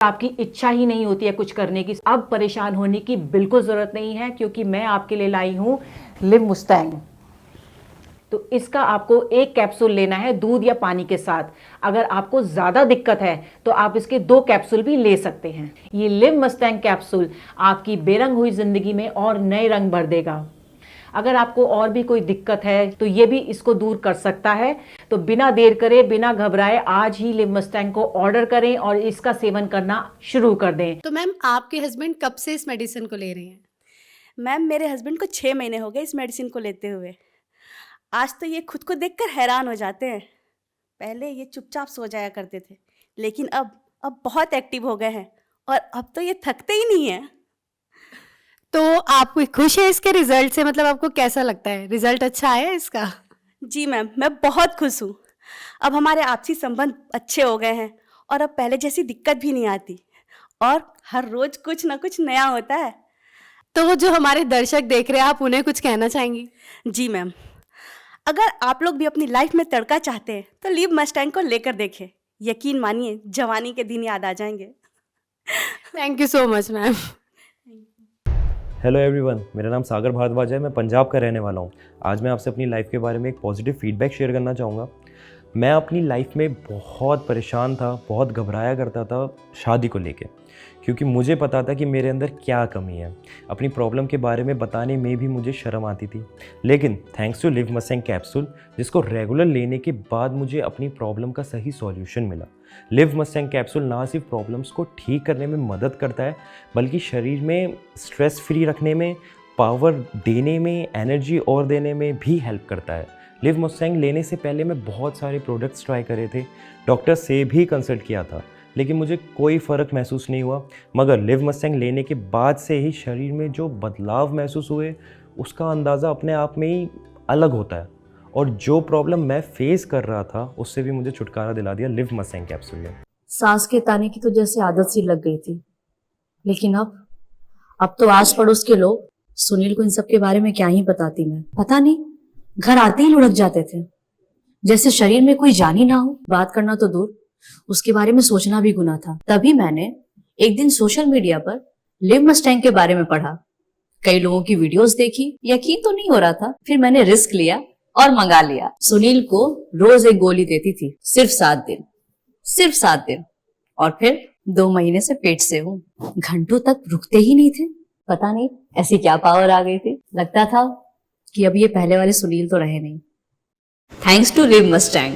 आपकी इच्छा ही नहीं होती है कुछ करने की, अब परेशान होने की बिल्कुल ज़रूरत नहीं है, क्योंकि मैं आपके लिए लाई हूँ लिव मुस्टैंग। तो इसका आपको एक कैप्सूल लेना है दूध या पानी के साथ। अगर आपको ज़्यादा दिक्कत है तो आप इसके 2 कैप्सूल भी ले सकते हैं। ये लिव मस्टैंग कैप्सूल आपकी बेरंग हुई ज़िंदगी में और नए रंग भर देगा। अगर आपको और भी कोई दिक्कत है तो ये भी इसको दूर कर सकता है। तो बिना देर करे, बिना घबराए आज ही लिव मस्टैंग को ऑर्डर करें और इसका सेवन करना शुरू कर दें। तो मैम आपके हस्बैंड कब से इस मेडिसिन को ले रहे हैं? मैम मेरे हस्बैंड को 6 महीने हो गए इस मेडिसिन को लेते हुए। आज तो ये खुद को देखकर हैरान हो जाते हैं। पहले ये चुपचाप सो जाया करते थे, लेकिन अब बहुत एक्टिव हो गए हैं और अब तो ये थकते ही नहीं हैं। तो आप खुश है इसके रिजल्ट से? मतलब आपको कैसा लगता है, रिजल्ट अच्छा आया है इसका? जी मैम, मैं बहुत खुश हूँ। अब हमारे आपसी संबंध अच्छे हो गए हैं और अब पहले जैसी दिक्कत भी नहीं आती और हर रोज कुछ ना कुछ नया होता है। तो जो हमारे दर्शक देख रहे हैं, आप उन्हें कुछ कहना चाहेंगी? जी मैम, अगर आप लोग भी अपनी लाइफ में तड़का चाहते हैं तो लिव मस्टैंग को लेकर देखें। यकीन मानिए, जवानी के दिन याद आ जाएंगे। Thank you so much ma'am. Hello everyone, मेरा नाम सागर भारद्वाज है। मैं पंजाब का रहने वाला हूँ। आज मैं आपसे अपनी लाइफ के बारे में एक पॉजिटिव फीडबैक शेयर करना चाहूँगा। मैं अपनी लाइफ में बहुत परेशान था, बहुत घबराया करता था शादी को लेके, क्योंकि मुझे पता था कि मेरे अंदर क्या कमी है। अपनी प्रॉब्लम के बारे में बताने में भी मुझे शर्म आती थी। लेकिन thanks to Liv Mustang capsule, जिसको रेगुलर लेने के बाद मुझे अपनी प्रॉब्लम का सही सॉल्यूशन मिला। लिव मस्टैंग कैप्सूल ना सिर्फ प्रॉब्लम्स को ठीक करने में मदद करता है, बल्कि शरीर में स्ट्रेस फ्री रखने में, पावर देने में, एनर्जी और देने में भी हेल्प करता है। लिव मस्टैंग लेने से पहले मैं बहुत सारे प्रोडक्ट्स ट्राई करे थे, डॉक्टर से भी कंसल्ट किया था, लेकिन मुझे कोई फ़र्क महसूस नहीं हुआ। मगर लिव मस्टैंग लेने के बाद से ही शरीर में जो बदलाव महसूस हुए, उसका अंदाज़ा अपने आप में ही अलग होता है। और जो प्रॉब्लम मैं फेस कर रहा था, उससे भी मुझे छुटकारा दिला दिया लिव मस्टैंग कैप्सूल ने। सांस के ताने की तो जैसे आदत सी लग गई थी, लेकिन अब तो आस पड़ोस के लोग सुनील को इन सब के बारे में क्या ही बताती मैं। पता नहीं, घर आते ही लुढ़क जाते थे, जैसे शरीर में कोई जान ही ना हो। बात करना तो दूर, उसके बारे में सोचना भी गुनाह था। तभी मैंने एक दिन सोशल मीडिया पर लिव मस्टैंग के बारे में पढ़ा, कई लोगों की वीडियोस देखी, यकीन तो नहीं हो रहा था। फिर मैंने रिस्क लिया और मंगा लिया। सुनील को रोज एक गोली देती थी, सिर्फ 7 दिन, और फिर 2 महीने से पेट से हूँ। घंटों तक रुकते ही नहीं थे। पता नहीं ऐसी क्या पावर आ गई थी। लगता था कि अब ये पहले वाले सुनील तो रहे नहीं। Thanks to Liv Mustang.